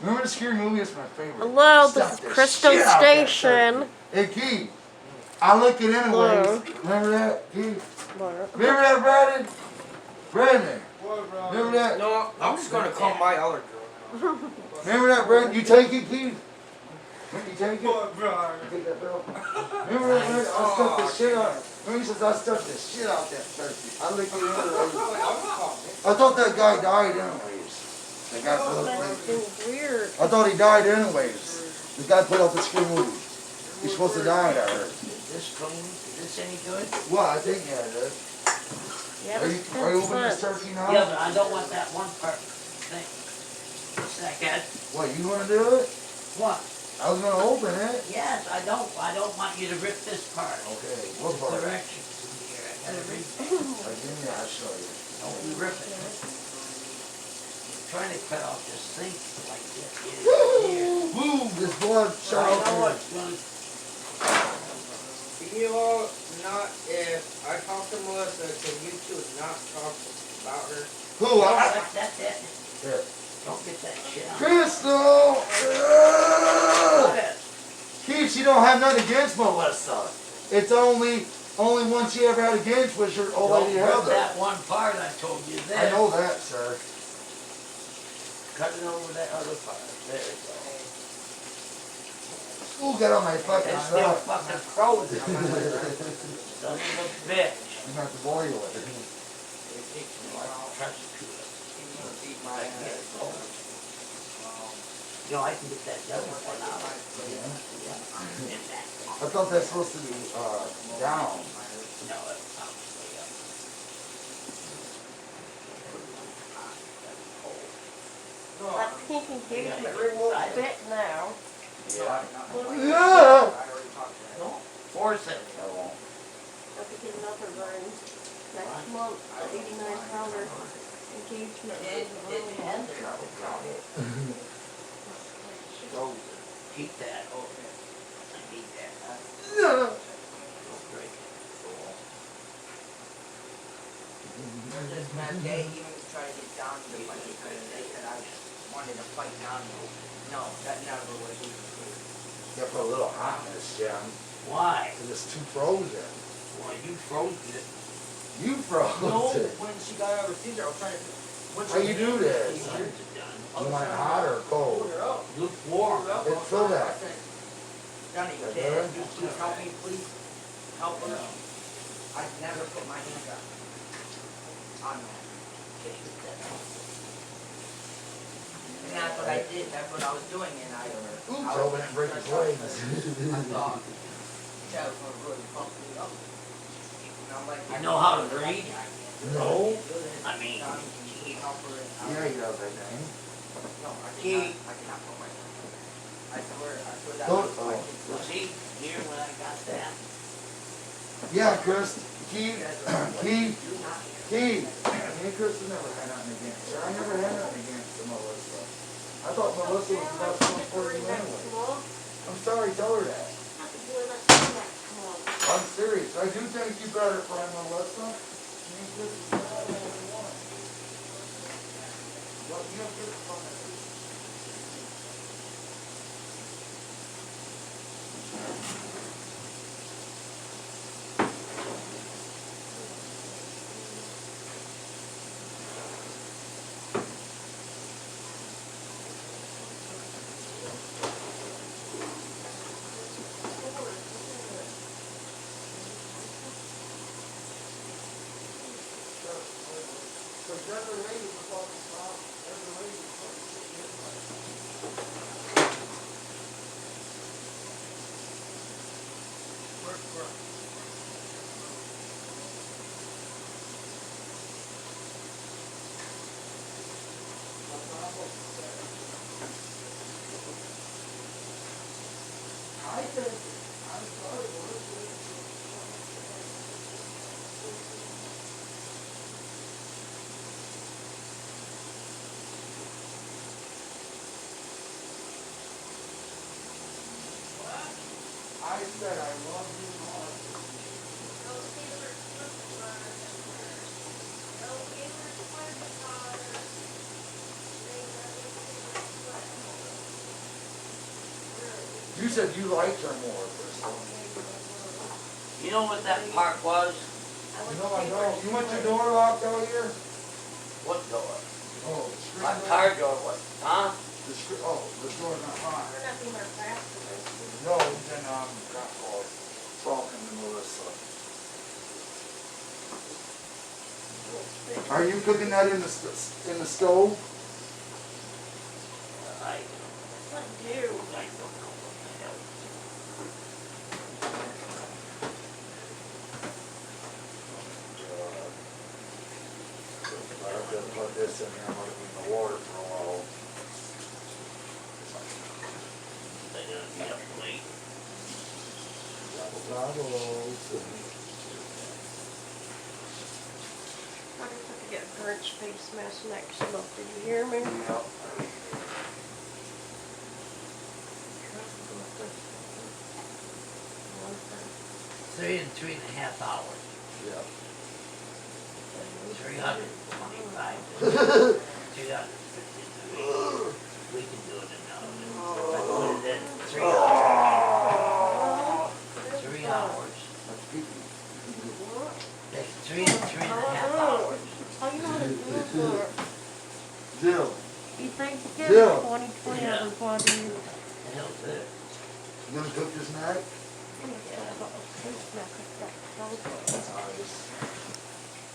Remember the scary movie? It's my favorite. Hello, this is Krystalstation. Hey, Keith. I look it anyways. Hello. Remember that, Keith? Hello. Remember that, Brandon? Brandon. Remember that? No, I'm just gonna call my other girl. Remember that, Brandon? You take it, Keith? You take it? What, bro? Take that, Bill. Remember that, Brandon? I stuck the shit out. Remember he says I stuck the shit out that turkey. I look it anyways. I thought that guy died anyways. The guy put up the Weird. I thought he died anyways. The guy put up the screw movie. He's supposed to die, I heard. Is this clean? Is this any good? Well, I think yeah, it is. Yeah, Are you opening this turkey now? Yeah, but I don't want that one part thing. Second. What, you want to do it? What? I was going to open it. Yes, I don't want you to rip this part. Okay, what part? Directions in here. I gotta read. Yeah, I'll show you. Don't you rip it. I'm trying to cut off this thing like this. Here. Boom! This blood shot I out know here. it's gonna. Can you all not, if I talk to Melissa, can you two not talk about her? Who? That's it. Here. Don't get that shit on. Crystal! What is? Keith, she don't have nothing against Melissa. It's only one she ever had against was your old lady Don't rip Heather. that one part I told you there. I know that, sir. Cut it over that other part. There it goes. Ooh, got on my fucking It's still stuff. fucking frozen. Son of a bitch. You have to boil it. You know, I can get that done in 1 hour. I thought that's supposed to be down. No, it's probably up. That pink engagement ring won't fit now. Yeah. Don't force it. I have to get another ring next month. The 89 engagement ring. Keep that. Oh, I need that. Yeah. This man, they even tried to get down to the fight because they said I wanted to fight down. No, that never was even true. You put a little hotness, Jim. Why? Because it's too frozen. Well, you froze it. You froze No, it. when she got overseas, I was trying to. How you do this? Mine's done. You want it hot or cold? Lukewarm. It's fill that. Johnny, Is that can good? you please help me, please? Help her. I never put my hands up on that. And that's what I did, that's what I was doing, and I. Oops, I hope I didn't break his legs. I thought, that was gonna really pump me up. And I'm like, I know how to read. No. I mean, Johnny, can you help her? Yeah, you know that name. No, I cannot put my hands up. I swear that Don't- was my oh. see, here when I got that. Yeah, Chris. Keith. Keith. Keith. Me and Chris never had nothing against her. I never had nothing against Melissa. I thought Melissa was the best one for you anyway. I'm sorry, tell her that. I'm serious. I do think you better friend Melissa. Me and Chris is better than everyone. Well, you have good fun. There's a lady before the stop. There's a lady before I think, I'm sorry, I said I love you more. You said you liked her more, Crystal. You know what that park was? You know my door, you want your door locked out here? What door? Oh, the screen My door? car door was, huh? The door's not locked. We're not being our fast. No, then, got called, talking to Melissa. Are you cooking that in the stove? I What do? don't know what the hell. I'm gonna put this in here, I'm gonna be in the water for a while. They're gonna be up late. I just have to get a Grinch face mask next month. Did you hear me? Yep. Three and 3.5 hours. Yep. 325. 353. We can do it in another. I put it in 3 hours. 3 hours. That's 3.5 hours. How you know how to do it? Jill, You think Yeah. 2020 Yeah. everybody? The hell's that? you gonna cook this night?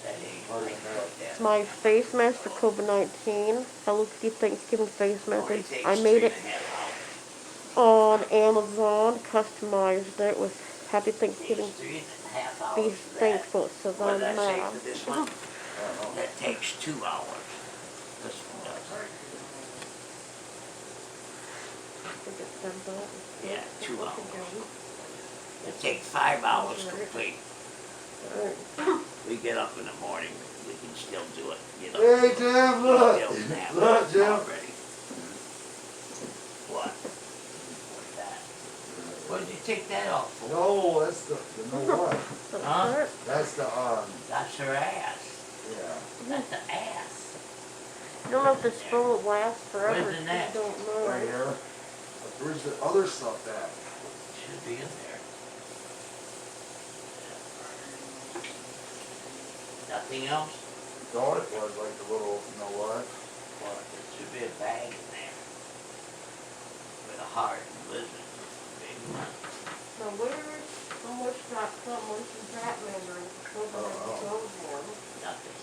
That ain't like that. It's my face mask for COVID-19. Hello Kitty Thanksgiving face mask. Only takes I made it 3.5 on Amazon, customized it with Happy hours. Thanksgiving. Takes 3.5 hours. Be for that. thankful, it says What on did the I say mask. for this one? That takes 2 hours. This one does. Yeah, 2 hours. It takes 5 hours complete. We get up in the morning, we can still do it, you know. Hey Jim, look! Still nap Look, Jim! already. What? What's that? What did you take that off for? No, that's the, you know what? Huh? That's the, That's her ass. yeah. That's the ass. You don't know if this phone will last forever. Where's the net? You don't know. Right here. Where's the other stuff at? Should be in there. Nothing else? Thought it was like the little, you know what? Well, there should be a bag in there. With a heart and lizard. Big one. Now where's, what's that, where's the Batman room? Nothing.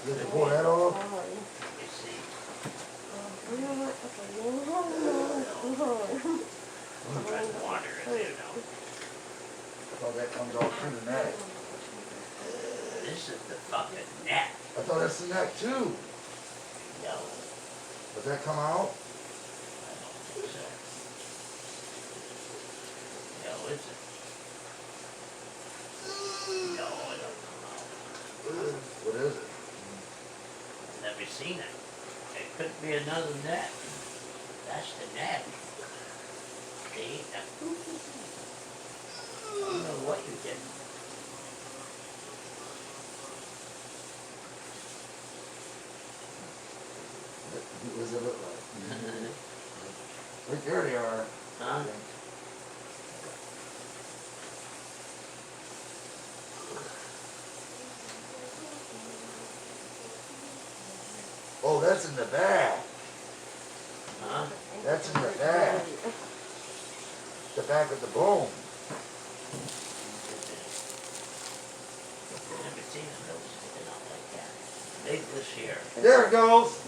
Did they pull that off? You see? I'm trying to wander in there now. Oh, that comes off through the neck. This is the fucking net. I thought that's the neck too. No, Does that come out? I don't think so. No, is it? No, it don't come out. What is it? I've never seen it. It could be another net. That's the net. See? I don't know what you did. What does it look like? Right there they are. Huh? Oh, that's in the back. Huh? That's in the back. The back of the bone. I've never seen a nose sticking out like that. Big this here. There it goes.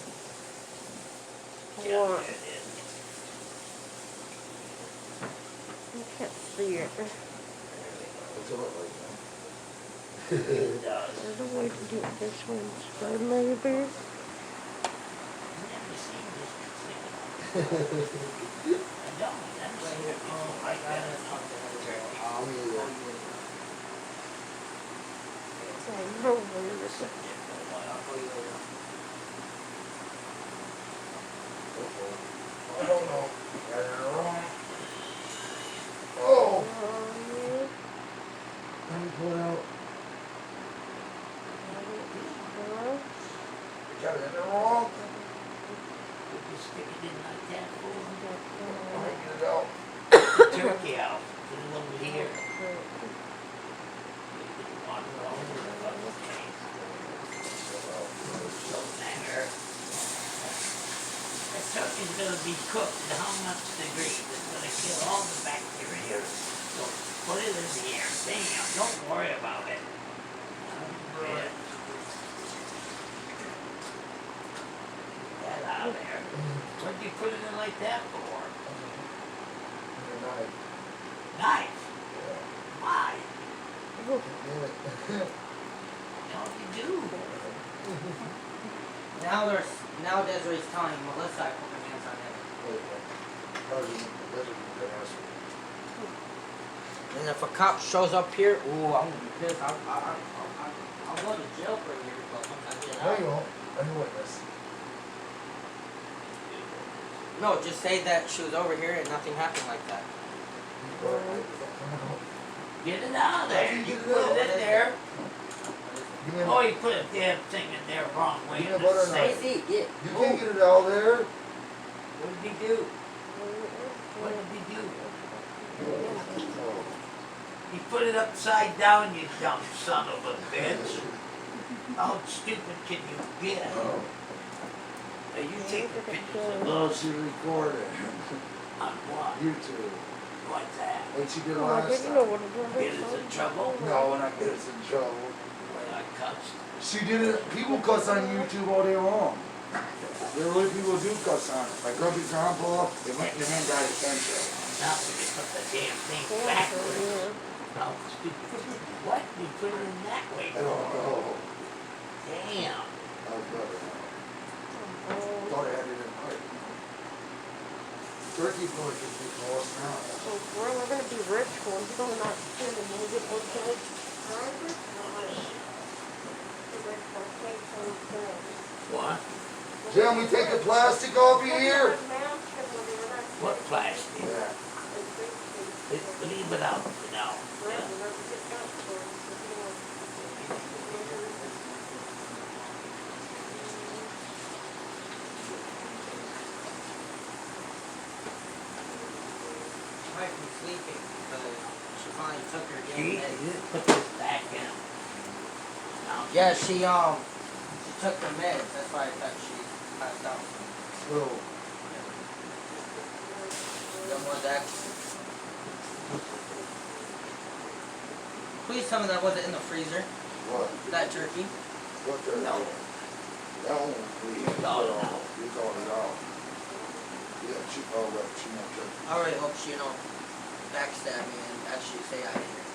Yeah, What? there it is. You can't see it. What's it look like? It does. There's a way to do it this way instead, maybe. I've never seen this thing. I don't. I've never seen it before like that. So I know where This this is different. Wow. I don't know. Got it wrong. Oh! Let me pull it out. You got it in there wrong? Did you stick it in like that for him. Get it out. Turkey out. Put it over here. Water all over the fucking tank. Doesn't matter. That turkey's gonna be cooked at how much degrees? It's gonna kill all the bacteria. So put it in the air. Bam. Don't worry about it. Yeah. That out of there. What'd you put it in like that for? Knife. Why? What you do? Now Desiree's telling Melissa I put my hands on him. And if a cop shows up here, ooh, I'm gonna be pissed. I'll go to jail for a year, but once I get No, out. you won't. I'm a witness. No, just say that she was over here and nothing happened like that. Get it out of there. You put it in there. Oh, you put a damn thing in there wrong way. Give me a butter knife. Stacy, get. You can't get it out there. What did he do? What did he do? He put it upside down, you dumb son of a bitch. How stupid can you get? Hey, you take the pictures of Well, those she recorded. on what? YouTube. What's that? Like she did Oh, I last didn't know time. what it was. Get us in trouble? No, when I get us in trouble. When I cussed. She did it. People cuss on YouTube all day long. There are really people who do cuss on it. Like Grumpy Grandpa, they went your hand out of attention. Now we can put the damn thing backwards. How stupid. What? We put it in that way. I don't know. Damn. I was better now. Thought I had it in right. Turkey boy could be lost now. Oh, we're gonna be rich ones, so we're not spending money to get more kids. What? Jim, we take the plastic off you here? What plastic? Yeah. Leave it out for now. Yeah. Might be sleeping because she finally took her She, damn meds. you put this back in. Now, Yeah, she took her meds. That's why I thought she passed out. So, Then was that? Please tell me that wasn't in the freezer. what? That turkey. What the? No. That one, we called it out. You called it out. Yeah, she called up. She won't take it. I really hope she backstab me and actually say I did it.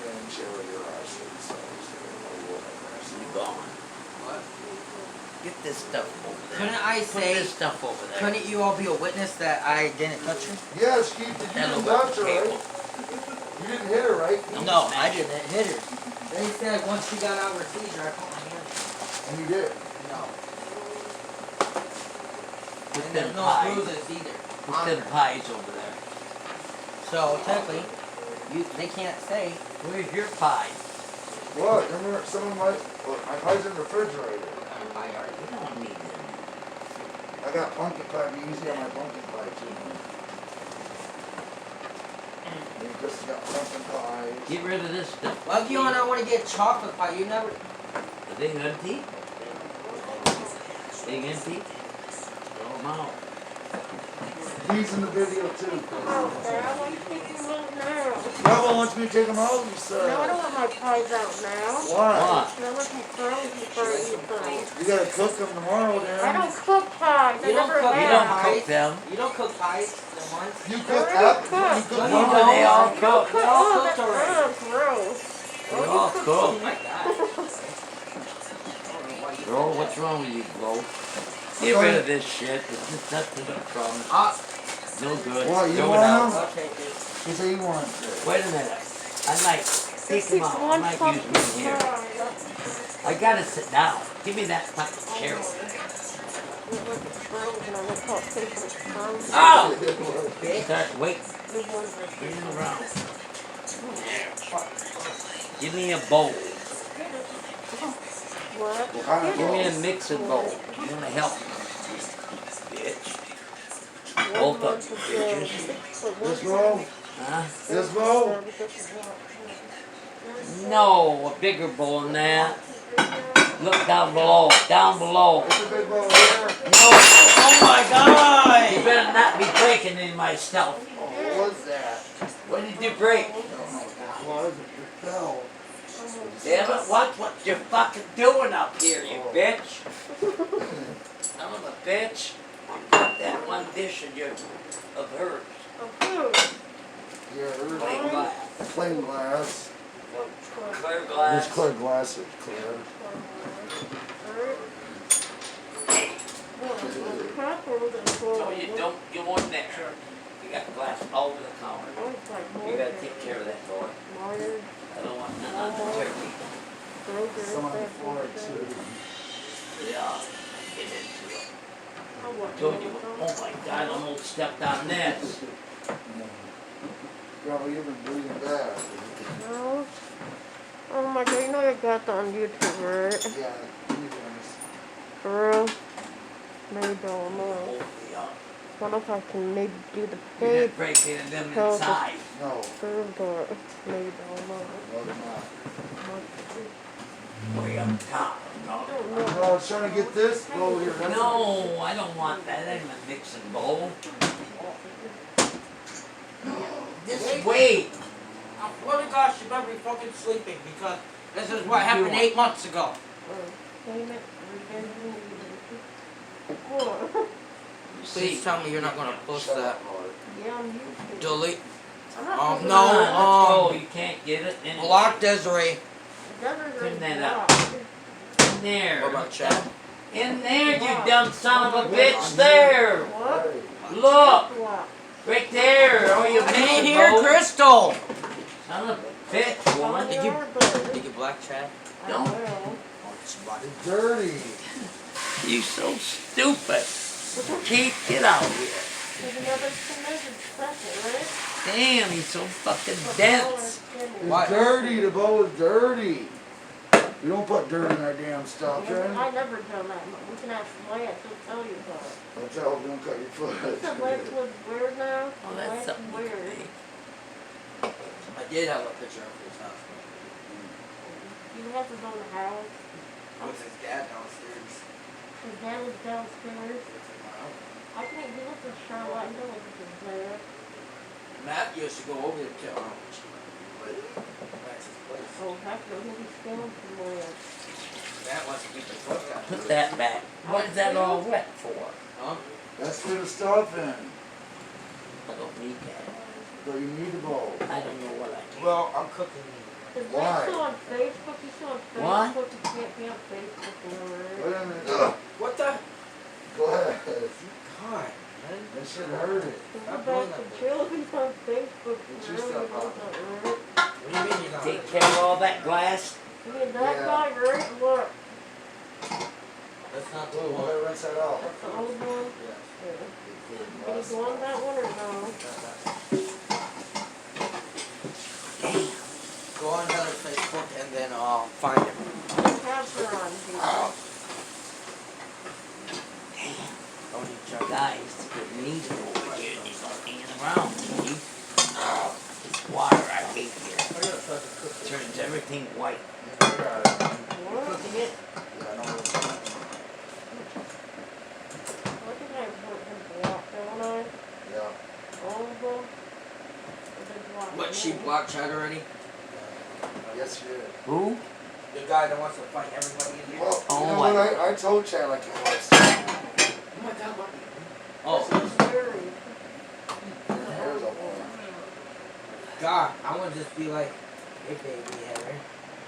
Yeah, and she already arrested, so she didn't know what you arrested. gone. What? Get this stuff over there. Couldn't I Put say? this stuff over there. Couldn't you all be a witness that I didn't touch her? Yes, Keith, you Hello, didn't touch her, cable. right? You didn't hit her, right? No, I didn't hit her. They said once she got out of her seizure, I put my hand. And you did. No. Put And them there's no pies. bruises either. Put them pies over there. So technically, they can't say. Where's your pie? What? Remember some of my pie's in the refrigerator. You don't need them. I got pumpkin pie. Be easy on my pumpkin pie too. Chris has got pumpkin pies. Get rid of this stuff. Well, if you and I want to get chocolate pie, you never. Are they empty? They empty? Throw them out. He's in the video too. Oh, Dad, I want to take them out now. Grandma wants me to take them out, you said. No, I don't want my pies out now. Why? What? No, let them frozen for you. You gotta cook them tomorrow, then. I don't cook pies. I You don't never cook- You have. don't cook them. You don't cook pies the ones. You They're cook already apples. You cooked. cook No, But they all cook. They all Oh, cooked that's already. gross. They all Oh cook. my god. Bro, what's wrong with you, bro? Get rid of this shit. It's just nothing but crumbs. No good. What, you Throw it want out. them? I'll take it. You say you want it. Wait a minute. I might take them out. I might use them here. I gotta sit down. Give me that fucking chair. Oh! Start waiting. Bring it around. Give me a bowl. What? What kind of Give me a bowl? mixing bowl. You wanna help? Both of them bitches. This row? Huh? This row? No, a bigger bowl than that. Look down below. Down below. It's a big row here. No. Oh my God! You better not be breaking any of my stuff. What was that? What did you break? What is it? It fell. Damn it, watch what you're fucking doing up here, you bitch. Son of a bitch. You got that one dish of hers. Yeah, Plain there's glass. plain glass. Clear glass. There's clear glass. It's clear. So you want that shirt. You got glass all over the counter. You gotta take care of that boy. I don't want none on the turkey. Some on the floor too. Yeah, get into it. Told you, oh my God, I almost stepped on this. Probably you've been bleeding bad. No. Oh my God, you know I got that on YouTube, right? Yeah, you guys. For real? Maybe don't know. Hopefully, What if I can maybe do the you baby didn't break any of them inside. No, food, but maybe don't know. no, they're not. Way up top. No. I don't No, know. I was trying to get this bowl here. That's No, I don't want that. I'm a mixing bowl. Just wait. I swear to God, she better be fucking sleeping because this is what happened 8 months ago. Payment, Please tell me you're not gonna post that. Yeah, I'm used to it. Delete. I'm not Oh, taking no, it out. Oh, you can't get it. In Block Desiree. It doesn't Turn that really up. block. In there. What about Chad? In there, you dumb son of a bitch. There. What? Look. Block. Right there. Oh, you I mixing ain't here, bowl. Crystal. Son of a bitch, woman. Did you- Are, but Did you block Chad? I Don't. will. It's dirty. You so stupid. Keith, get out here. There's another submitted second, right? Damn, he's so fucking dense. It's What? dirty. The bowl is dirty. We don't put dirt in our damn stuff, right? I never done that. We can ask Lance, he'll tell you about it. Don't tell them, don't cut your He said foot. Lance was weird now. Oh, that's Lance something is you can weird. make. I did have a picture of his house. You have his own house. With his dad downstairs. His dad was downstairs. I think he lives in Charlotte. I know if he's there. Matt used to go over there to Max's place. Oh, heck no, he'll be stealing from Lance. Matt wants to keep the fuck out of Put it. that back. What is that all wet for? Huh? That's for the stuff in. I don't need that. So you need the bowl. I don't know what I need. Well, I'm cooking. Is Why? Lance still on Facebook? He's still on Facebook. What? You can't be on Facebook anymore. Wait a minute. What the? Go ahead. God, man. That should hurt it. He'll go back to jail if he's on Facebook. It's It's just really that not bad. right. What do you mean you're not? Take care of all that glass. You mean that Yeah. guy, right? Look, That's not the We'll one. let rinse that off. that's the old one. Yeah. Yeah. Can you go on that one or no? Go on Heather's Facebook and then find him. You have her on here. Don't you check that? Guys, the knees are over here and he's all hanging around. See? This water I hate here. Turns everything white. I got it. What? Yeah, I know. What did I put him block, don't I? Yeah. All of them? Or they blocked What, she me? blocked Chad already? Yes, you did. Who? The guy that wants to fight everybody in here? Well, Oh, you know my- what? I told Chad like it was. Oh my God, what? Oh, This is scary. There's a bowl. God, I want to just be like, hey baby, Heather.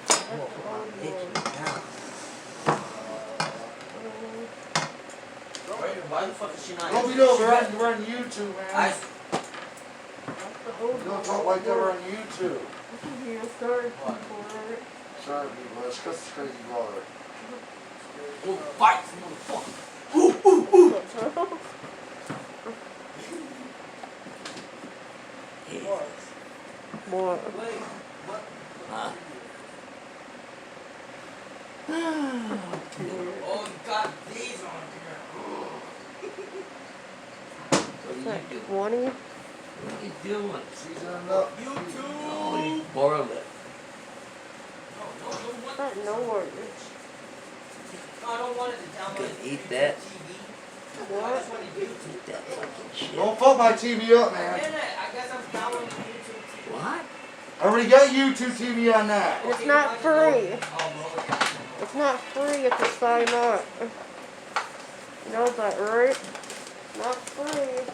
That's I'm the gonna put my old dick in one. your mouth. Wait, why the fuck is she not? Don't be doing, we're on YouTube, man. That's the old You don't one. talk like that, we're on YouTube. This is your third What? people, right? Sorry, people, it's Chris' crazy brother. Oh, fight, motherfucker. Yes. What? Wait, what? Huh? Oh, you got these on here. What are that you doing? 20? What are you doing? Season up. Oh, you spoiled it. Not nowhere. I don't want it to You download can it eat to that. TV. I What? just want to YouTube. Eat that fucking shit. Don't fuck my TV up, man. I guess I'm downloading YouTube TV. What? I already got YouTube TV on that. It's not free. It's not free if you sign up. You know that, right? Not free.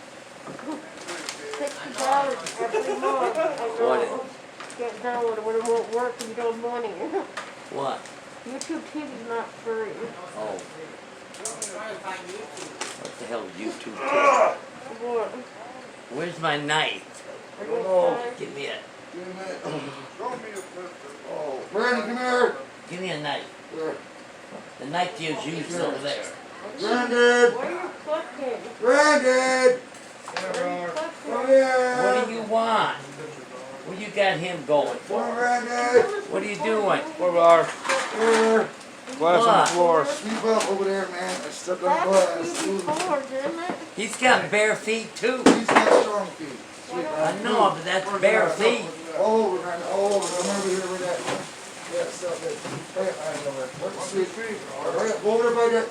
$60 every month. I know. Get downloaded when it won't work and you don't have money. What? YouTube TV is not free. Oh, I'm trying to find YouTube. what the hell is YouTube? What? Where's my knife? Are you inside? Give me a Give me a minute. Oh, Brandon, come here. give me a knife. Here. The knife you used over there. Brandon. What are you cooking? Brandon. What are you Come cooking? here. What do you want? Where you got him going Come for? on, Brandon. What are you doing? Here. Glass on the floor. Sweep up over there, man. I stepped on That's glass. before, didn't it? He's got bare feet too. He's got strong feet. Sweep I up. know, but that's bare feet. All over, man. All over. Come over here with that. Yeah, stuff that. Right over there. Look, sweep. Right, go over there by that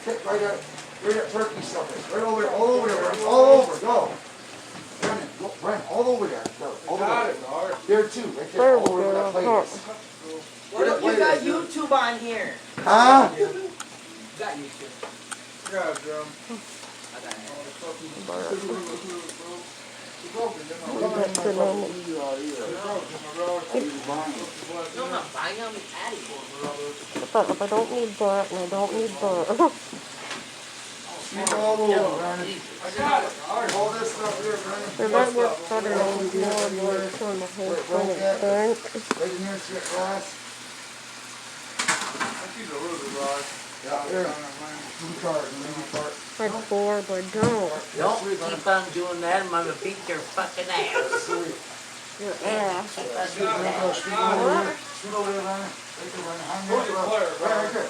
turkey stuff. Right over there. All over there, Brandon. All over. Go. Brandon, go. Brandon, all over there. Go. All over there. There too. Right there. There All we over that go. plate. What if you got YouTube on here? Huh? You got YouTube. I got No, I'm not buying them. It's adding. But if I don't need that, and I don't need that. Sweep all over, Brandon. Hold this stuff here, Brandon. It might work better than more on the whole thing, I think. Right in here, see that glass? Yeah, here. New card, new card. I'd pour, but don't. Don't keep on doing that. I'm gonna beat your fucking ass. Your ass. Keep on doing that. Sweep over there. Sweep over there, Brandon. Right there, Brandon. Hang there. Right there.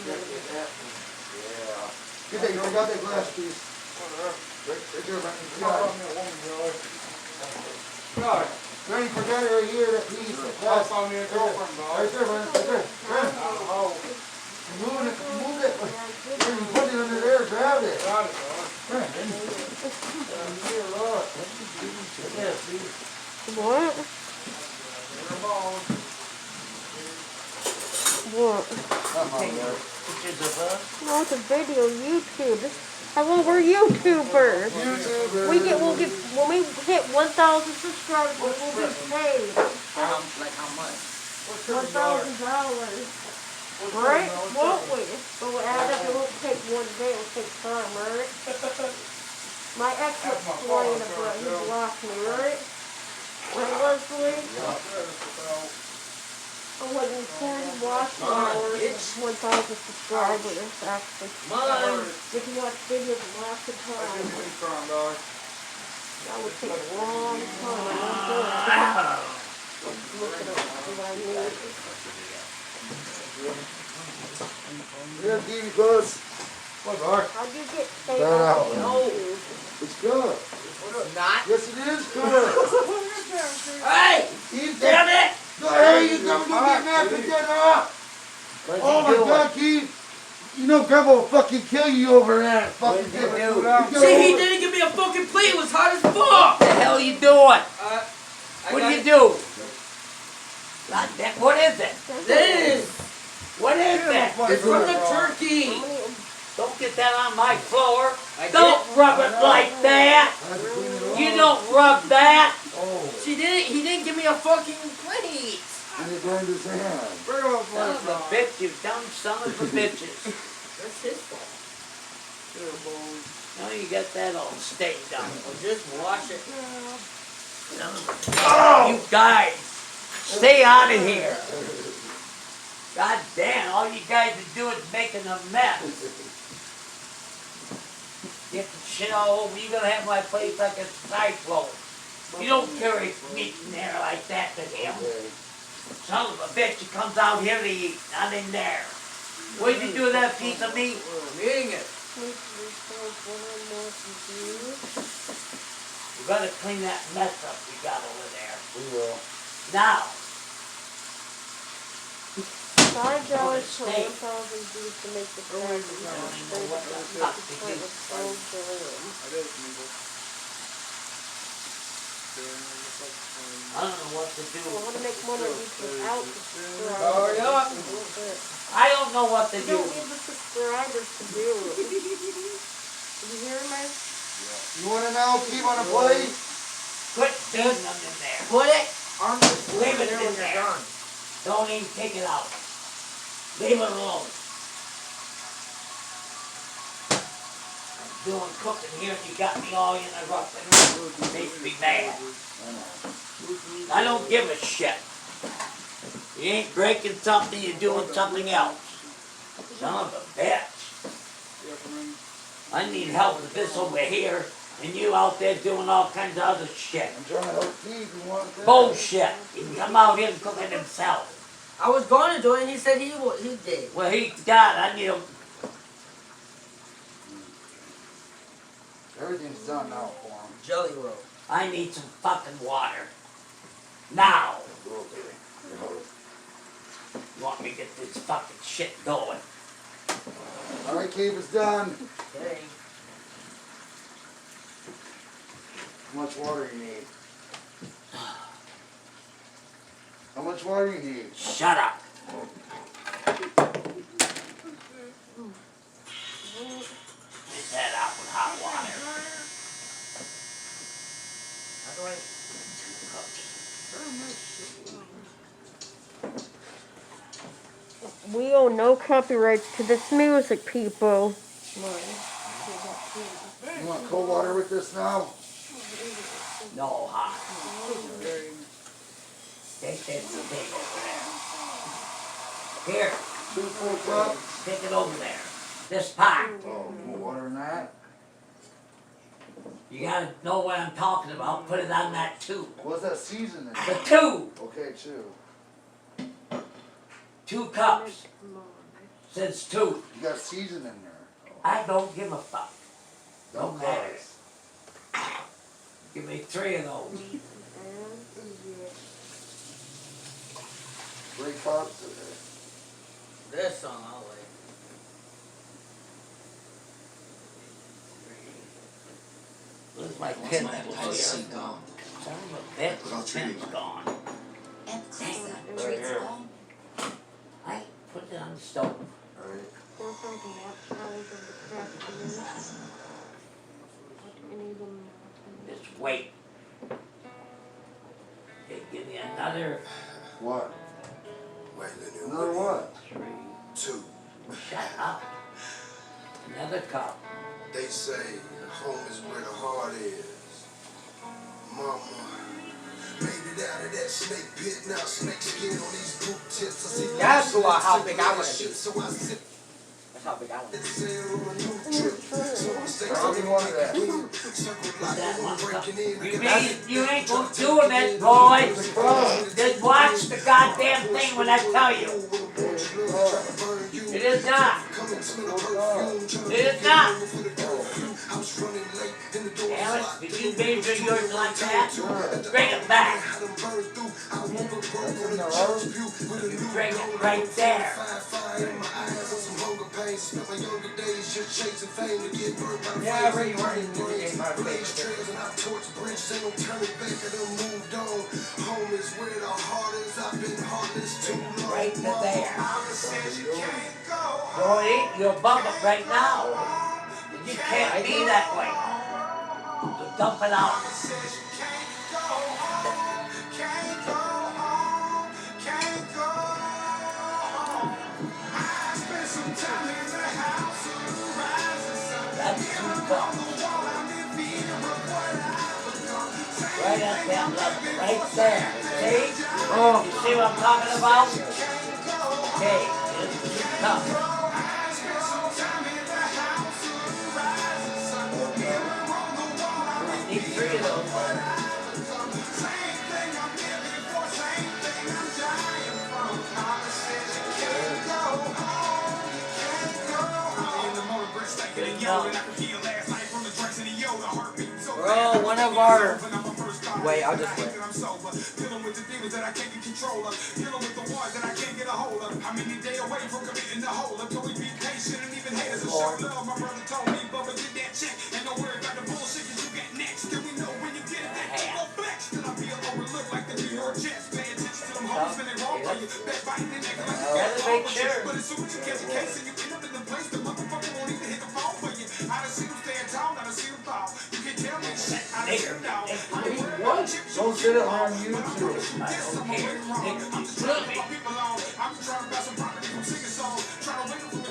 Yeah. Get that, you already got that glass piece. Right there, Brandon. You got it. Brandon, you forgot it right here, that piece. That glass. Right there, Brandon. Right there. Brandon. You moving it. You moved it. Here, you put it under there. Grab it. Brandon. Here, look. Right there, see? What? What? Pictures of her? No, it's a video, YouTube. Hello, we're YouTubers. YouTubers. We'll get, when we hit 1,000 subscribers, we'll be paid. Like how much? $1,000. Right? Won't we? But we'll add up, it won't take one day, it'll take time, right? My ex was flying about, he blocked me, right? Right, Leslie? I wasn't 40 watching hours, 1,000 subscribers, actually. Come on. If you watch videos lots of time, that would take a long time, I'm good. Look at what I need. Yeah, give me close. What, Mark? How'd you get paid Turn off out. of It's good. It's not. Yes, it is good. Hey! Keith, Damn it! go ahead, you come go get mad, pick that up. Oh my God, Keith. You know Grandpa will fucking kill you over there. Fucking What'd you do? See, he didn't give me a fucking plate. It was hot as fuck. What the hell are you doing? What do you do? God damn, what is it? This. What is that? It's from the turkey. Don't get that on my floor. I Don't rub it like that. You don't rub that. Oh, He didn't give me a fucking plate. and he burned his hand. Son of a bitch, you dumb son of a bitches. That's his fault. Now you got that all stained up. Well, just wash it. You guys, stay out of here. God damn, all you guys are doing is making a mess. Get the shit all over. You're gonna have my place like a cyclone. You don't carry meat in there like that to him. Son of a bitch, he comes out here to eat, not in there. What did you do with that piece of meat? I'm eating it. You better clean that mess up you got over there. We will. Now, $5 for Steak. 1,000 beef to make the I don't package. even know They what put the fuck to the do. $12 gram. I don't know what to do. Well, I want to make one of these without the subscribers. Hurry up. I don't know what to You do. don't need the subscribers to do it. Did you hear me? You wanna know, keep on a plate? Quit feeding them in there. Put it on the Leave it there in when you're there. done. Don't even take it out. Leave it alone. I'm doing cooking here and you got me all interrupted. Makes me mad. I don't give a shit. You ain't breaking something, you're doing something else. Son of a bitch. I need help with this over here, and you out there doing all kinds of other shit. I'm trying to help Keith, you want that? Bullshit. He can come out here and cook it himself. I was going to do it and he said he did. Well, I need him. Everything's done now for him. Jelly roll. I need some fucking water. Now. You want me to get this fucking shit going? Alright, Keith, it's done. Okay. How much water you need? How much water you need? Shut up. Get that out with hot water. How do I? We owe no copyrights to this music, people. You want cold water with this now? No hot. Take that thing over there. Here, 2 full cups? take it over there. This pot. Oh, more water than that? You gotta know what I'm talking about. Put it on that tube. What's that seasoning? The tube. Okay, 2. 2 cups. Since 2. You got seasoning there. I don't give a fuck. Don't matter. Give me 3 of those. 3 cups? This song I'll like. Where's my pen that was here? Son of a bitch, the pen's gone. Right here. I put it on the stove. Alright. 4,000 watt-hours of the craft. Just wait. Okay, give me another What? Wait a minute. Another what? 3. 2. Shut up. Another cup. They say home is where the heart is. Mama made it out of that snake pit. Now snake skin on these boot tips. I see That's how big I wanna be. So I sit That's how big I want and it. sail on a new trip. So I stay How many wanted that? circle like That I'm one cup. breaking in. You ain't gonna do it, boys. Just watch the goddamn thing when I tell you. It is not. It is not. Damn it, did you measure yours like that? Bring it back. You bring it right there. Yeah, I already gave my face. Right to there. Boy, you're bumping right now. You can't be that way. So dump it out. That's 2 cups. Right at that level, right there. See? Oh, you see what I'm talking about? Okay, it's 2 cups. I need 3 of those. Bro, when of our... Wait, I'll just wait. Dealing with the demons that I can't get control of. Dealing with the ones that I can't get a hold of. I'm any day away from committing the whole of. Can we be patient and even haters will show love? My brother told me, Bubba, get that check. Ain't no worry about the bullshit that you got next. Then we know when you get it, that you go flex. Till I feel overlooked like the New York Jets. Pay attention to them hoes when they roll for you. Backbiting and acting like you got Make sure. But as soon as you catch a case and you end up in the place, the motherfucker won't even hit the phone for you. I done seen them stand tall, I done seen them fall. You can tell me shit, I done seen them down. Don't sit it on YouTube.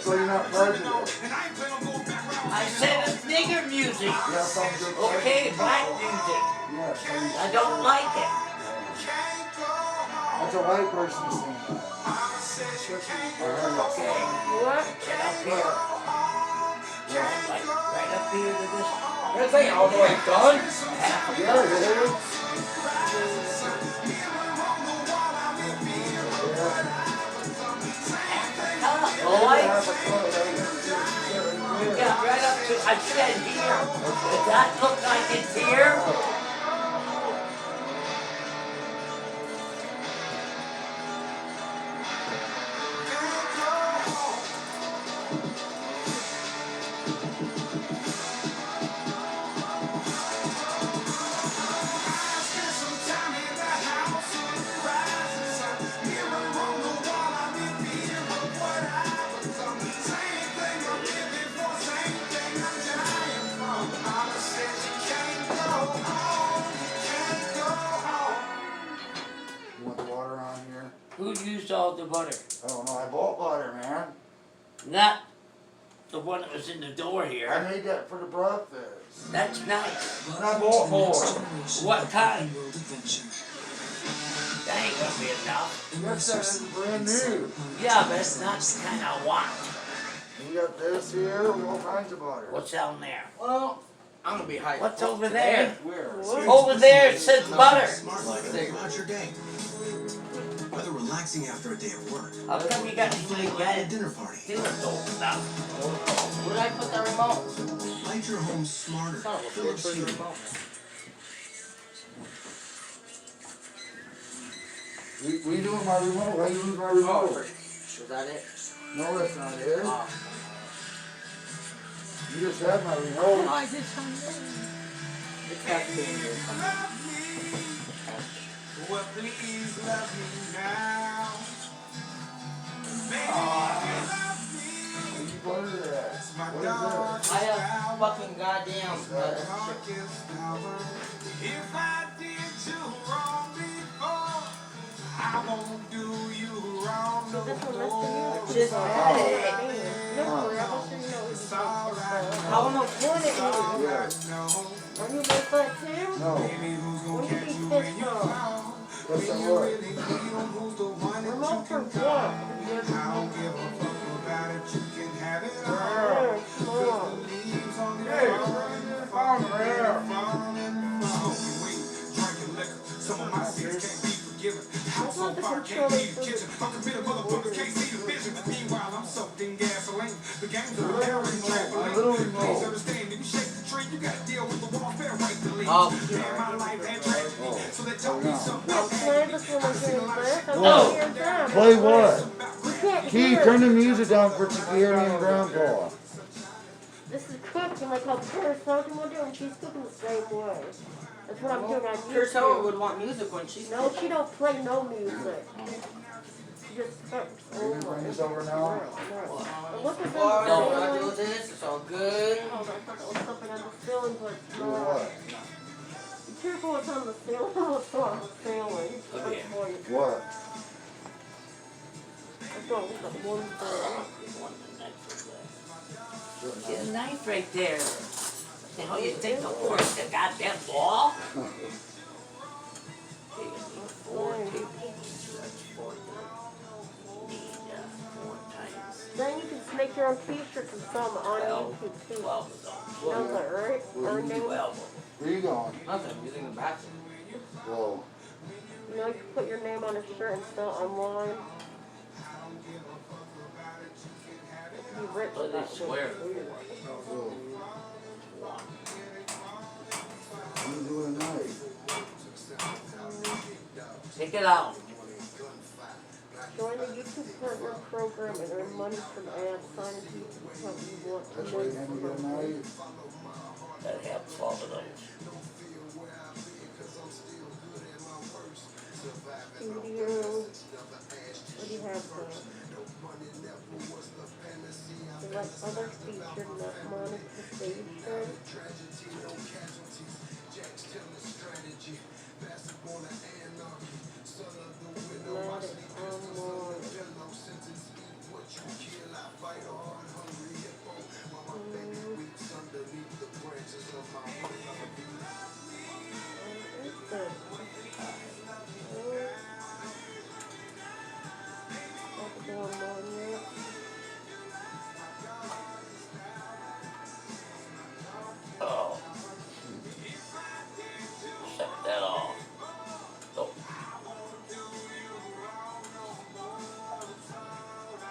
So you're not prejudiced. I said it's nigger music. Yeah, sounds good. Okay, black music. Yeah, so you- I don't like it. that's a white person singing that. I heard it. Okay, What? get up here. Like right up here to this. This ain't all the way done. Yeah, it is. Oh, I Half a cut right here. got right up to, I said here. Does that look like it's here? You want the water on here? Who used all the butter? I don't know. I bought butter, man. Not the one that was in the door I here. made that for the breakfast. That's nice. And I bought more. What kind? That ain't gonna be enough. Yes, that is brand new. Yeah, but it's not the kind I want. We got this here. We got all kinds of butter. What's down there? Well, I'm gonna be hyped. What's over there? Where? Over there it says butter. Smart life throughout your day. Whether relaxing after a day of work, How come you got planning like a that? dinner party, Dinner opened up. Where did I put that remote? light your home smarter. Son of a Philips bitch, where's the Hue. remote? We doing my remote. Why you lose my remote? Was that it? No, that's not it. Oh. You just had my remote. I did something. It's got to be in here somewhere. Well, please love me now. Where you butter at? What is that? I have fucking goddamn If I did you wrong before, I won't do you wrong no This one more. must be Just had it. No, I'm sure you know It's it's alright. How am I doing it? Yeah. Are you with that too? No. Baby, who's Where gonna do you catch think you this when you from? fall? What's that When you word? really need 'em, who's the one that you Remote for can what? call? I don't give a fuck about it, you can have it all. Very small. The leaves on the Hey, falling, you're falling, falling there. falling. Smoking weed, drinking liquor. Some of my sins can't be forgiven. House on fire, can't leave the kitchen. I'm committed, motherfuckers can't see the vision. Meanwhile, I'm soaked in gasoline. The games are there in trampoline. Please understand, if you shake the tree, you gotta deal with the warfare right to leave. Oh. Man, my life had tragedy, so they told me something. I'll play this one again, but I'm No. not hearing them. Play what? You can't Key, hear. turn the music down for you can hear me and Grandpa. This is cooking like how Krystalstation will do, and she's cooking the same way. That's what I'm doing on Krystal YouTube. would want music when she's No, she don't play no music. She just cooks. Are you gonna bring this over now? And look at Well, them. what I do with this, it's all good. Hold on, I thought that was something on the ceiling, but it's Do not. what? Be careful what's on the ceiling. What's on the ceiling? Okay. Before you- What? I thought it was that one thing. Get a knife right there. The hell you think the work the goddamn ball? Four tables. That's 4 need 4 times Then you can make your own t-shirts and sell them on 12. YouTube too. 12 of them. Sounds that right? Earn them. 12 of Where you going? Nothing, using the bathroom. Whoa. You know, you can put your name on a shirt and sell it online. You can be rich What do that they swear way. Whoa. One. I'm doing Take it out. Join the YouTube Partner Program and earn money from ads. Sign into YouTube account you want to That's what make you from good night. That helps all of those. Studios. What do you have there? Select other feature, not monetization. Not it online. Oh. Shut that off. Oh.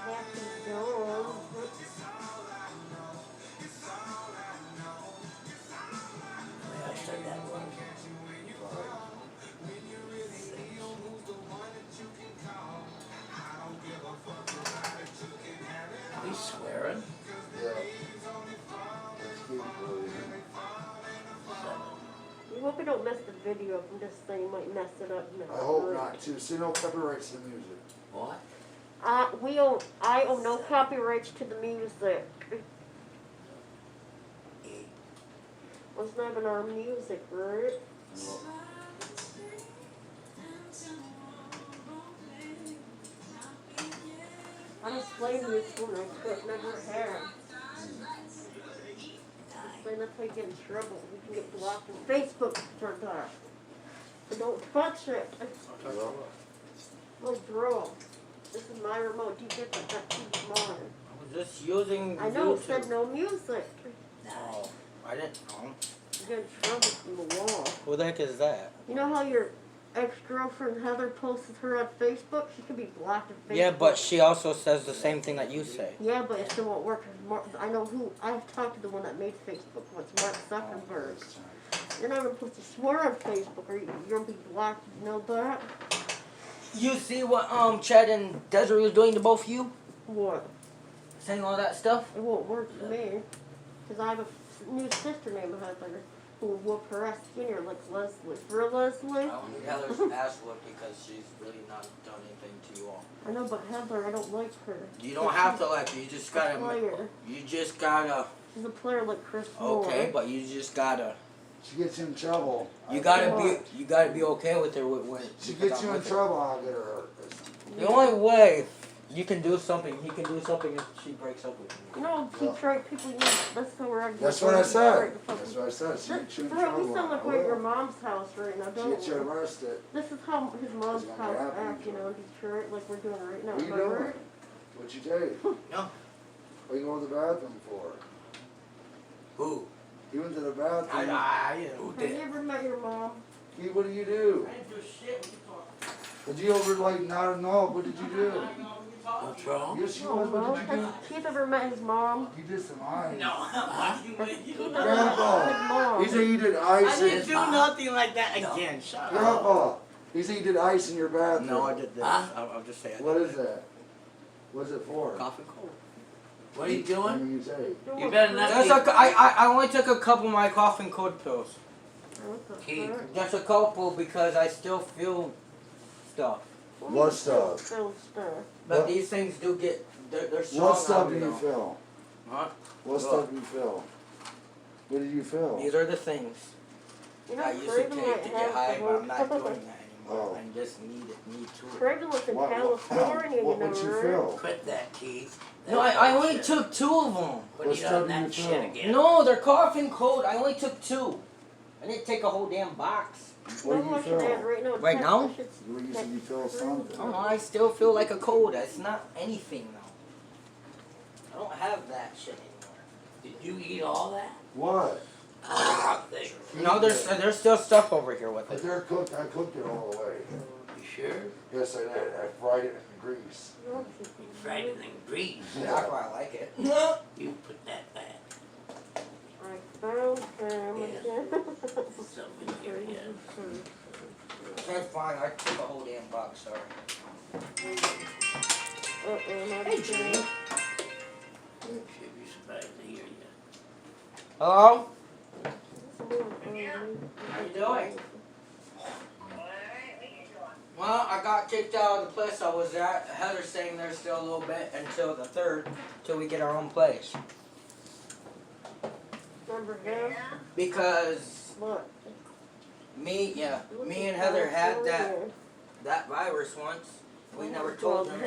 Happy dawn. Yeah, I said that one. Are we swearing? Yeah. That's good for you. We hope we don't mess the video up. I'm just saying you might mess it up now. I hope not too. See, no copyrights to the music. What? I own no copyrights to the music. It's not even our music, right? No. I just play music when I could never have. Then that's how you get in trouble. We can get blocked on Facebook for that. So don't touch it. Oh, bro. This is my remote. You get that? That's mine. I was just using I know it YouTube. said no music. Oh, I didn't know. You get in trouble from the wall. Who the heck is that? You know how your ex-girlfriend Heather posted her on Facebook? She could be blocked on Facebook. Yeah, but she also says the same thing that you say. Yeah, but it still won't work. I know who. I've talked to the one that made Facebook once, Mark Zuckerberg. You're not even supposed to swear on Facebook, or you're gonna be blocked. You know that? You see what Chad and Desiree was doing to both of you? What? Saying all that stuff? It won't work for me, because I have a new sister named Heather who will whoop her ass skinnier like Leslie. For Leslie? I want Heather's ass whooped because she's really not done anything to you all. I know, but Heather, I don't like her. You don't have to like her. You just gotta. Player. You just gotta. She's a player like Chris Okay, Moore. but you just gotta. She gets you in trouble. You gotta be. You gotta be okay with her when. She gets you in trouble, I'll get her hurt. The only way you can do something, he can do something if she breaks up with you. You know, keep right people. That's how we're. That's what I said. That's what I said. She gets you in Bro, trouble. we sound like we're at your mom's house right now, She don't gets you we? arrested. This is how his mom's It's gonna house happen, acts, you know, in Detroit, like we're doing right now. What you remember? doing? What you take? No. What you going to the bathroom for? Who? You went to the bathroom. Who Have you did? ever met your mom? Key, what do you do? I didn't do shit. What you talking? Did you over like not know? What did you do? What's wrong? Yes, you Oh, was. no. What did you do? Has Keith ever met his mom? You did some ice. No. Has Keith ever met his Grandpa. mom? He said you did ice. I in didn't do nothing like that again. Shut up. Grandpa. He said you did ice in your bathroom. No, I did this. Huh? I'll just say it. What is that? What's it for? Coffee cold. What are you What doing? do you say? You better not That's be. I only took a couple of my cough and cold pills. Keith. Just a couple because I still feel stuff. What stuff? Still stuff. But What? these things do get, they're strong. What stuff on do me, you though. feel? Huh? What Look. stuff do you feel? What did you feel? These are the things You know, I used to Craven take might to have get high, the but I'm not word- doing that anymore. Oh. I just need to. Craven was in What- California, what you know, would you right? feel? Quit that, Keith. No, I only took 2 of them. Put What it stuff on do that you shit feel? again. No, they're cough and cold. I only took 2. I didn't take a whole damn box. What do No, you I should add feel? right now. Right text now? message. You said you feel something. I don't know, I still feel like a cold. It's not anything though. I don't have that shit anymore. Did you eat all that? What? There. No, there's still stuff over here with But it. they're cooked. I cooked it all the way. You sure? Yes, I did. I fried it in grease. No, You fried it in grease. That's why I like it. You put that back. I found him Yeah. again. Something in here, yeah. That's fine. I took a whole damn box. Sorry. Not Hey, again. Jimmy. Should be surprised to hear you. Hello? How you doing? Well, I got kicked out of the place I was at. Heather's staying there still a little bit until the 3rd, till we get our own place. Remember him? Because What? me and Heather had that virus once. We never told them,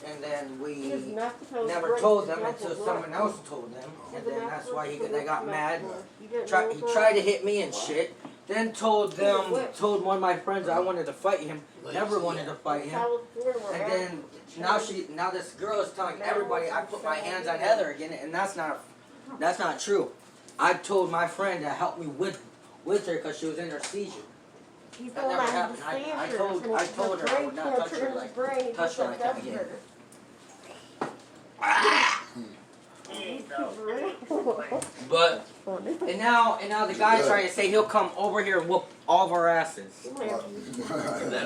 and then we never told them until someone else told them, and then that's why they got mad. He tried to hit me and shit. Then told one of my friends I wanted to fight him. Never wanted to fight him. And then now this girl is telling everybody I put my hands on Heather again, and that's not true. I told my friend to help me with her because she was in her seizure. That never happened. I told her I would not touch her like that again. But and now the guy's trying to say he'll come over here and whoop all of our asses. Let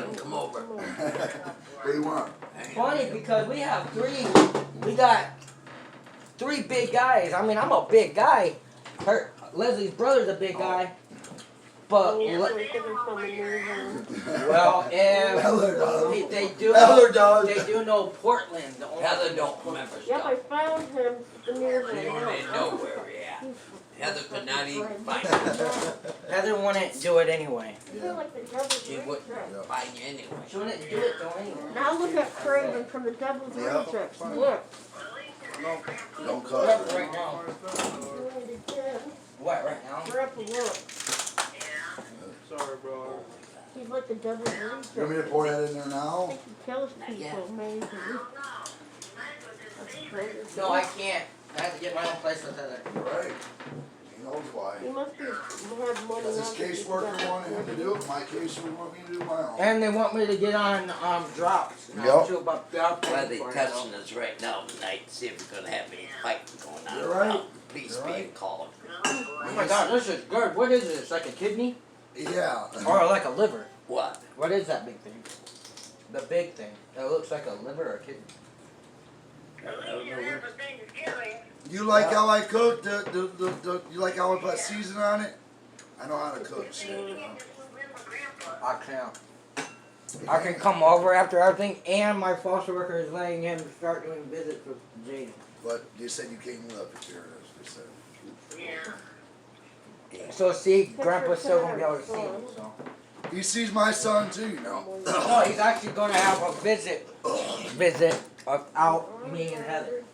him come over. What do you want? Funny because we got 3 big guys. I mean, I'm a big guy. Leslie's brother's a big guy. But well, if they do know Portland. Heather don't remember Yep, I stuff. found him near She don't even know where we're at. Heather could not even find you. Heather wouldn't do it anyway. She wouldn't find you anyway. She wouldn't do it though anyway. Now look at Craven from the Devil's Rejects. Look. Don't What cut. right now? What right now? Grandpa, look. Sorry, bro. He's like the Devil's Rejects. You want me to pour that in there now? He kills people, amazing. That's crazy. No, I can't. I have to get my own place with Heather. Right. He knows why. He must be have money. Does his caseworker want him to do it? My caseworker want me to do my own. And they want me to get on drops. Yep. Why they testing us right now tonight to see if we're gonna have any fighting going on. You're right. Please You're be right. called. Oh my god, this is good. What is this? Like a kidney? Yeah. Or like a liver? What? What is that big thing? The big thing. That looks like a liver or a kidney. You like how I cook? You like how I put season on it? I know how to cook shit. You know? I can't. I can come over after everything, and my foster worker is letting him start doing visits with Jade. But they said you can't live if you're they said. So see, Grandpa's still gonna be able to see him. So. He sees my son too, you know. No, he's actually gonna have a visit without me and Heather.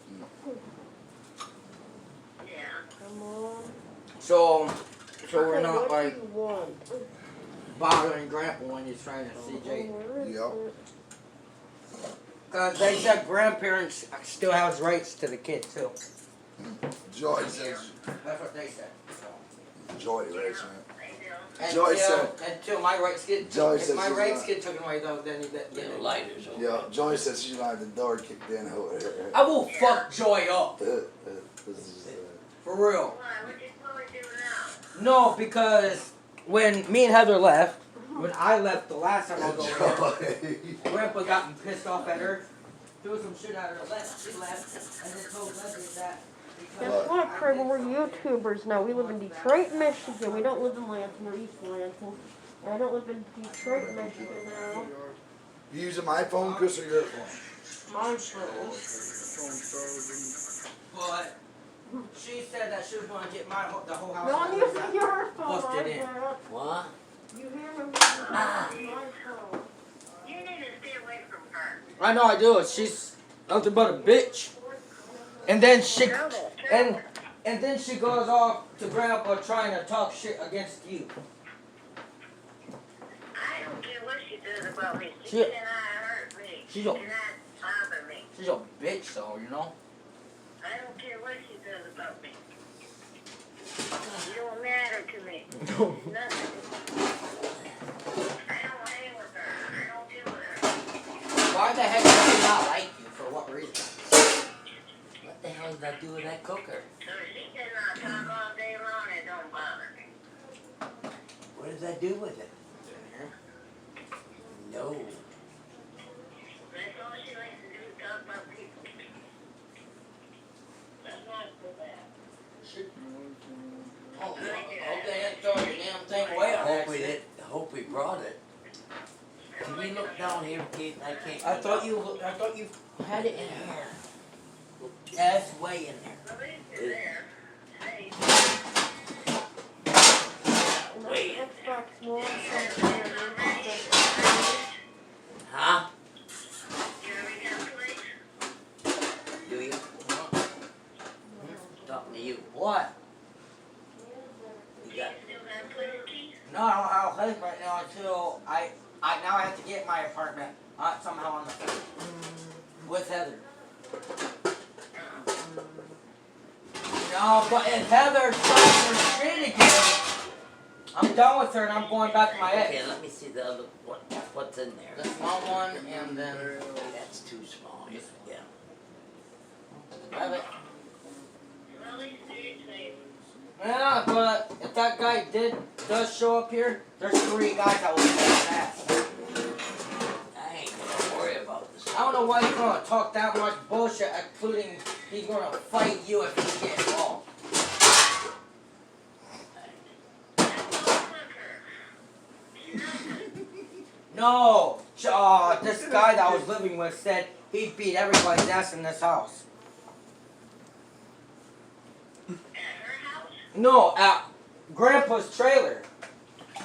Come on. So we're not What like do you want? bothering Grandpa when he's trying to see Jade. Yep. Cause they said grandparents still has rights to the kid too. Joy says. That's what they said. So. Joy, right, man. Until, said- until my rights get Joy if said my she's rights not- get taken away though, then Get the lighters over. Yeah, Joy says she's not the door kicked in. I will fuck Joy up. For real. No, because when me and Heather left, when I left the last time I was over there, Grandpa got me pissed off at her, threw some shit at her, she left, and then told Leslie that. Guess what, Craven? We're YouTubers now. We live in Detroit, Michigan. We don't live in Lansing or East Lansing. I don't live in Detroit, Michigan now. You using my phone, Chris, or your phone? My phone. But she said that she was going to get the whole house. No, I'm using your phone. Busted in. What? You hear me? My phone. You need to stay away from her. I know I do. She's nothing but a bitch. And then she goes off to Grandpa trying to talk shit against you. I don't care what she does about me. She She- cannot hurt me. she's She a- cannot bother me. She's a bitch though, you know? I don't care what she does about me. You don't matter to me. Nothing. I don't hang with her. I don't deal with her. Why the heck does she not like you? For what reason? What the hell did I do with that cooker? So she cannot talk all day long and don't bother me. What did I do with it? It's in here. No. That's all she likes to do is talk about people. That's not so bad. Hope they didn't throw your damn thing away on accident. Hope we brought it. Can you look down here, Keith? I can't. I thought you had it in here. Yeah, it's way in there. At least you're there. Hey, Wait. Xbox One, Huh? you already got a place? Do you? Talking to you. What? You got Still got a place, Keith? No, I don't have a place right now until I now I have to get my apartment somehow on the with Heather. No, but if Heather starts her street again, I'm done with her and I'm going back to my Okay, ex. let me see the other what's in there. The small one and then That's too small. Yeah. have it. Well, at least you're safe. Yeah, but if that guy does show up here, there's 3 guys that will get fast. I ain't gonna worry about this. I don't know why he's gonna talk that much bullshit, including he's gonna fight you if you get involved. No, this guy that I was living with said he'd beat everybody's ass in this house. At her house? No, at Grandpa's trailer. Put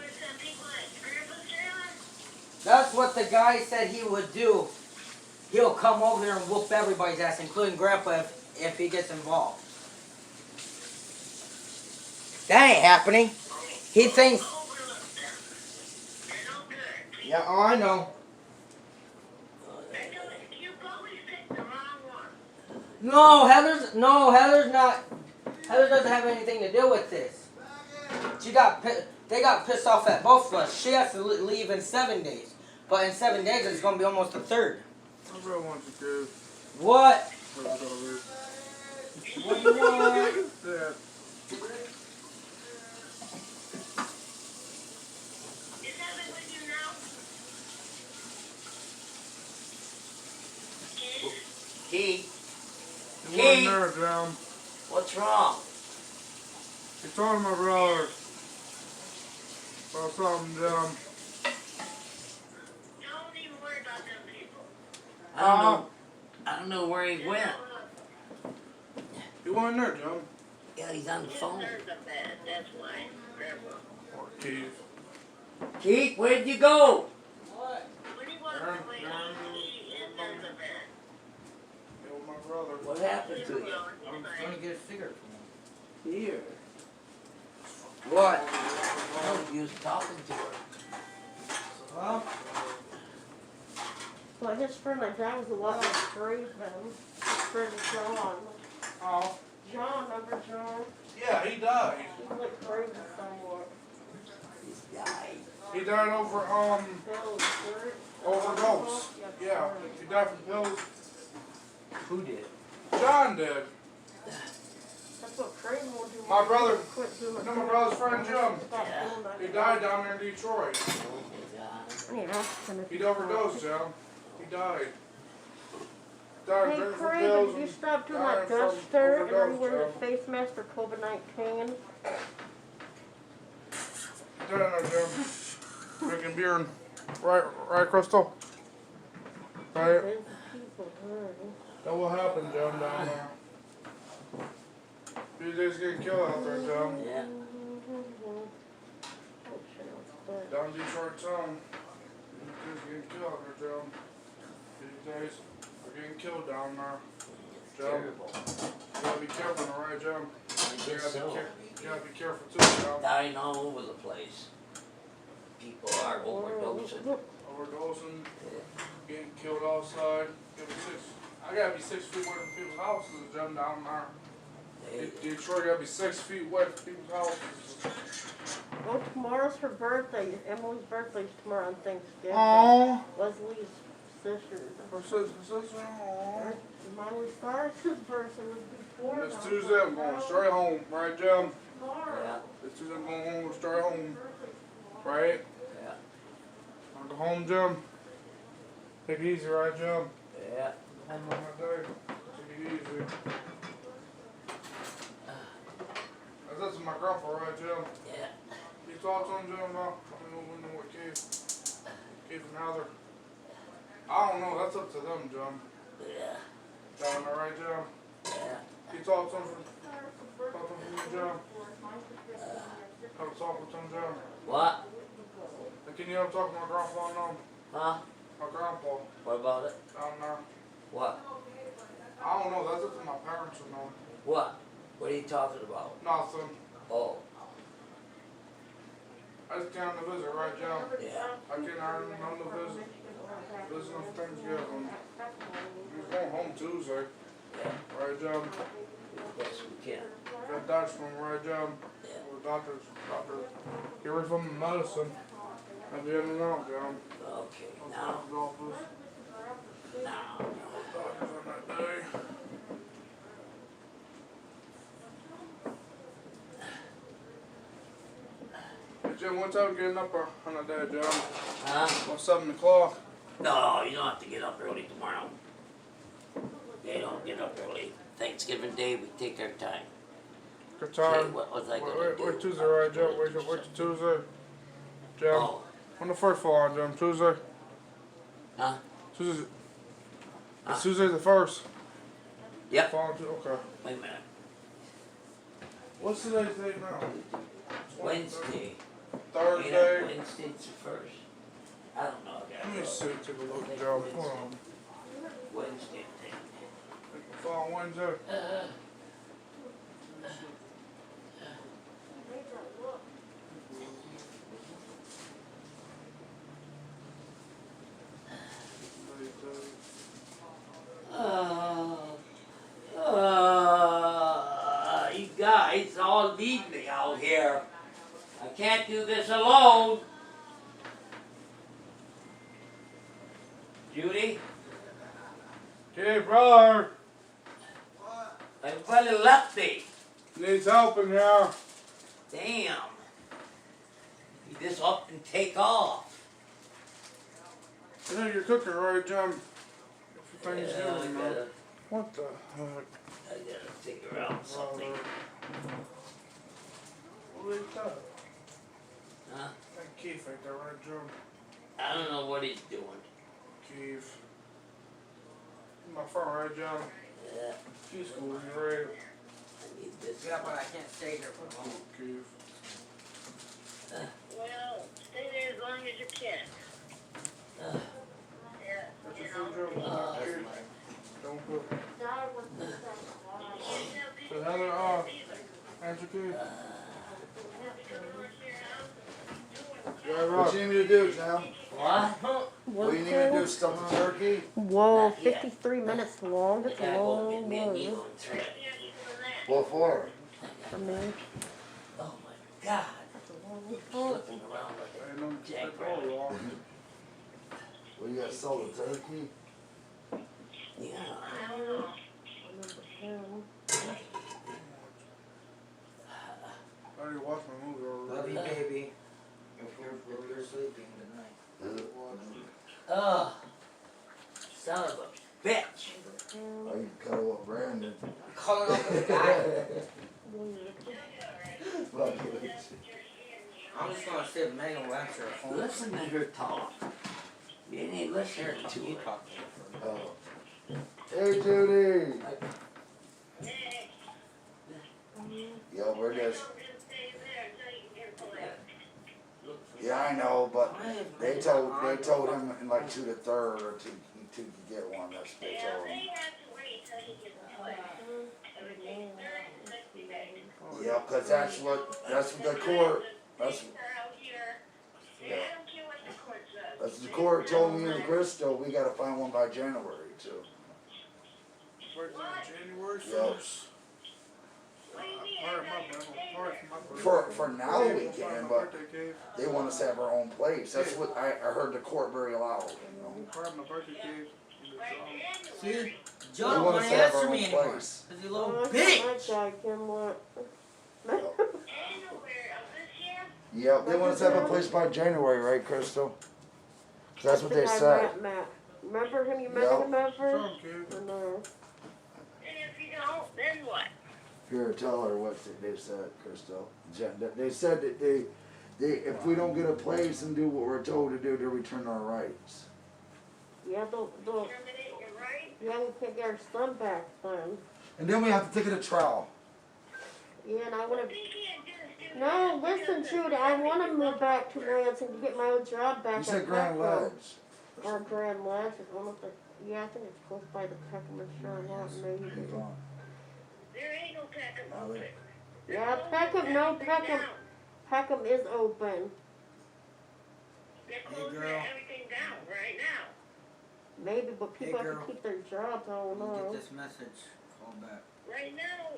some people at Grandpa's trailer? That's what the guy said he would do. He'll come over there and whoop everybody's ass, including Grandpa if he gets involved. That ain't happening. He thinks. Overlook them. They're no good. Yeah, oh, I know. You always picked the wrong one. No, Heather doesn't have anything to do with this. They got pissed off at both of us. She has to leave in 7 days. But in 7 days, it's going to be almost the 3rd. I really want you to. What? What do you What do you want? Yeah. Is Heather with you now? Keith? Keith, You wasn't there, Jim. what's wrong? You told my brother about something, Jim. Don't even worry about them people. I don't know where he went. You wasn't there, Jim. Yeah, he's on the His phone. nerves are bad, that's why. Grandpa. Or Keith. Keith, where'd you go? What? When he walks away, his nerves are bad. You with my brother. What happened to you? I'm going to get a cigarette from him. Here. What? Oh, you was talking to her. Well, Well, his friend like that was a lot more brave than his friend John. Oh. John, remember John? Yeah, he died. He looked crazy somewhat. He's died. He died over, Pills, right? overdose. Yeah, he died from pills. Who did? John did. That's what Craig will do. My brother- Quit doing I know my brother's friend, Jim. Stop Yeah. doing that. He died down there in Detroit. Oh, my God. I need to ask him if He'd overdosed, Jim. He died. Died Hey drinking from Craig, pills did you and stop doing died that from dust stir and are you overdose, wearing the Jim. face mask for COVID-19? Died there, Jim. Drinking beer and right, Crystal? Right? Busy people, right? That will happen, Jim, down there. BJ's getting killed out there, Jim. Yeah. Oh, shit, it's Down Detroit town. BJ's getting killed out there, Jim. BJ's are getting killed down there. It's Jim. terrible. You gotta be careful, alright, Jim? I You guess so. gotta be careful too, Jim. Dying all over the place. People are overdosing. Overdosing, getting killed outside. I gotta be 6 feet away from people's houses, Jim, down there. Detroit gotta be 6 feet away from people's houses. Well, tomorrow's her birthday. Emily's birthday's tomorrow on Thanksgiving. Aww. Leslie's sister. Her sister, aww. Miley Cyrus's birthday was before. It's Tuesday, I'm going straight home, right, Jim? Tomorrow. Yeah, It's Tuesday, I'm going home, straight home, right? yeah. Go home, Jim. Take it easy, right, Jim? Yeah. Home on my day. Take it easy. That's my grandpa, right, Jim? Yeah. You talk to him, Jim, now? I mean, we know what Keith and Heather. I don't know, that's up to them, Jim. Yeah. John, all right, Jim? Yeah. You talk to him for me, Jim? Have a talk with him, Jim? What? Can you ever talk to my grandpa now? Huh? My grandpa, What about it? down there. What? I don't know, that's up to my parents, you know. What? What are you talking about? Nothing. Oh. I just came to visit, right, Jim? Yeah. I can't earn none to visit. Visiting for Thanksgiving. He's going home Tuesday. Yeah. Right, Jim? Yes, we can. Got Dutch from right, Jim? Yeah. The doctor. Get rid from the medicine. At the end of the night, Jim. Okay. Doctor's Now. office. Now. Doctor's on that day. Hey, Jim, what time getting up on that day, Jim? Huh? About 7 o'clock. No, you don't have to get up early tomorrow. They don't get up early. Thanksgiving Day, we take our time. Good Okay, time. what was I gonna do? Wait, Tuesday, right, Jim? Wait, Tuesday. Jim, Oh. when the first fall on, Jim? Tuesday? Huh? Tuesday. Huh? Tuesday the 1st. Yep. Fall on okay. Wait a minute. What's today's date now? Wednesday. Thursday. Yeah, Wednesday's the 1st. I don't know. I Let me gotta see, look. take a look, Jim. Hold on. Wednesday. Fall on Wednesday. You guys all need me out here. I can't do this alone. Judy, Okay, brother. everybody left me. Needs help in here. Damn. You just up and take off. You know you're cooking, right, Jim? For Yeah, Thanksgiving, man. What the heck? I gotta figure out something. What is that? Huh? That Keith right there, right, Jim? I don't know what he's doing. Keith. My phone, right, Jim? Yeah, She's cool, you right? I need this. Yeah, but I can't stay here for long. Keith. Well, stay there as long as you can. Uh, Yeah, That's you your know. food, Jim? that's Keith. Don't cook. So So Heather, answer Keith. What you need me to do, Jim? what? What do you need me to do? Stuff the turkey? Whoa, Not yet. 53 minutes long. I That's a gotta go get long me a one. needle and thread. What for? I mean, Oh my God. that's a long Keep one. slipping around like Ain't no Jack that's all Rabbit. wrong. Well, you gotta sell the turkey? a, yeah. Number 10. I already watched my movie Love you, already. baby. If you're sleeping, good night. Oh, son of a bitch. Oh, you can cuddle up Brandon. Calling up the guy. Look, I'm just gonna see if Megan will answer her phone. Listen to her talk. You ain't listening to You her. talk to her. oh. Hey, Judy. Yo, we're just. Yeah, I know, but they told him in like 2 to 3rd or 2 could get one. That's what they told him. Yeah, cause that's what the court. That's the court told me and Crystal we gotta find one by January too. January Yep. 1st. For now we can, but they want us to have our own place. That's what I heard the court very loud. You know. See? They Joe don't want wanna us to have answer our me own anymore. place. Cause you little Oh, bitch. my God, Kim, what? Yep, they want us to have a place by January, right, Crystal? That's what they the guy said. Matt met. Remember him? You met Yep. him ever? Some kid. Or no? And if you don't, then what? Here, tell her what they said, Crystal. They said that they, if we don't get a place and do what we're told to do, to return our rights. Yeah, they'll, Terminate your right? yeah, we can't get our son back then. And then we have to take it to trial. Yeah, and I wanna, They can't just do no, that listen, because Judy, of- I wanna move back to Lansing to get my old job back. You said at Grand Petco. Ledge. Or Grand Ledge, it's one of the, yeah, I think it's close by the Peckham and Charlotte, maybe. There ain't no Peckham open. Yeah, Peckham, no, Peckham is open. They're Hey, closing girl. everything down right now. Maybe, but people Hey, have girl. to keep their jobs, I don't You know. get this message, call back. Right now,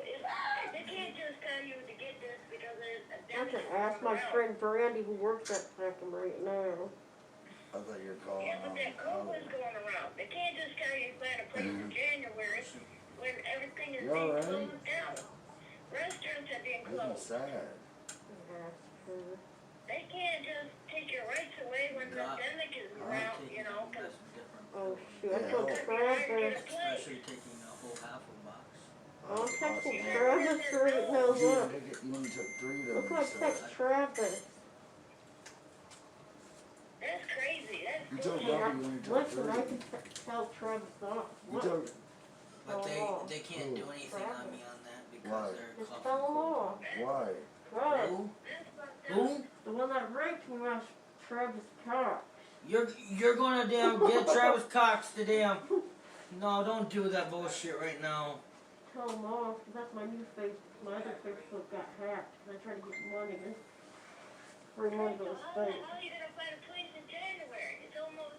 they can't just tell you to get this because there's a I dentist can ask my going around. friend Brandy who works at Peckham right now. I thought you were calling. Yeah, but that COVID's going around. They can't just tell you to plan a place in January when everything is You being alright? closed down. Restaurants are being Isn't closed. sad. That's true. They can't just take your rights away when the pandemic is around, you know, because Oh shoot, I Yeah. told Travis. Especially taking a whole half a box. I'm texting Travis right now, look. You only took 3 of Look them. like text Travis. that's crazy. That's You told Hey, Bumpy you only took listen, I 3. can tell Travis off. You What? told, But Oh. they can't do anything on me on that Why? because they're Just cough tell and him cold. off. why? Travis. Who? that's fucked up. Who? The one that raped me was Travis Cox. You're gonna damn get Travis Cox to damn. No, don't do that bullshit right now. Tell him off, 'cause that's my new Facebook. My other Facebook got hacked, 'cause I tried to get money and bring money to So the how state. are you gonna find a place in January? It's almost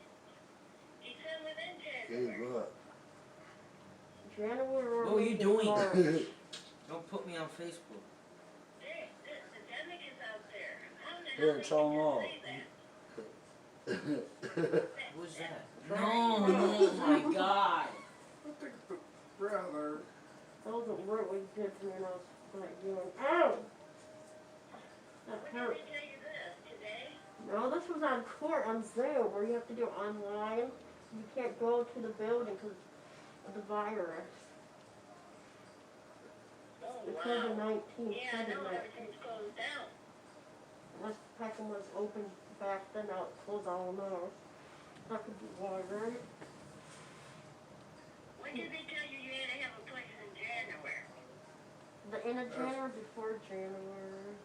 December then Hey, January. look. January or What were you maybe doing? March. Don't put me on Facebook. Hey, the pandemic is out there. How the Here, hell tell they 'em all. can say that? Who's that? No, oh my god. I think it's the brother. That wasn't really good for me when I was like doing. Ow! That When hurt. did they tell you this? Today? No, this was on court on Zoom where you have to do it online. You can't go to the building because of the virus. Oh, The wow. COVID-19 Yeah, I know settlement. everything's closed down. Unless Peckham was open back then, now it's closed, I don't know. That could be why, right? When did they tell you you had to have a place in January? The end of January, before January.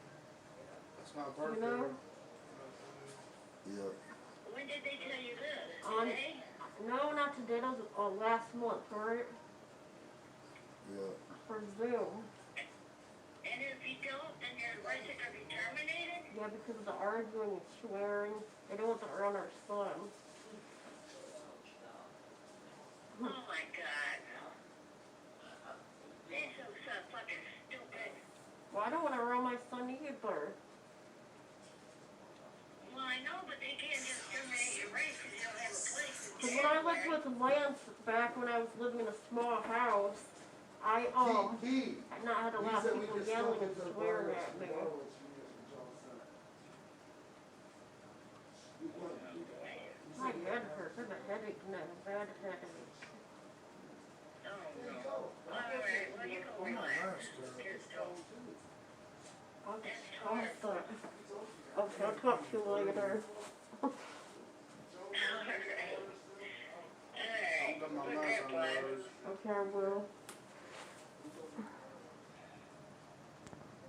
That's my You birthday. know? Yeah. When did they tell you this? On- Today? No, not today, that was last month, right? Yeah. For Zoom. And if you don't, then your rights are gonna be terminated? Yeah, because of the arguing and swearing. They don't want to earn our son. Oh my god. They're so fucking stupid. Well, I don't want to earn my son either. Well, I know, but they can't just terminate your rights if you don't have a place in Because when I lived January. with Lance back when I was living in a small house, I Key. had not had a lot of people yelling and swearing at me. My head hurts. I have a headache now, a bad headache. Oh, no. Alright, well, you go relax. I'll talk to you later. Alright. Alright. I've done my Good mask on grandpa. those. Okay, I will.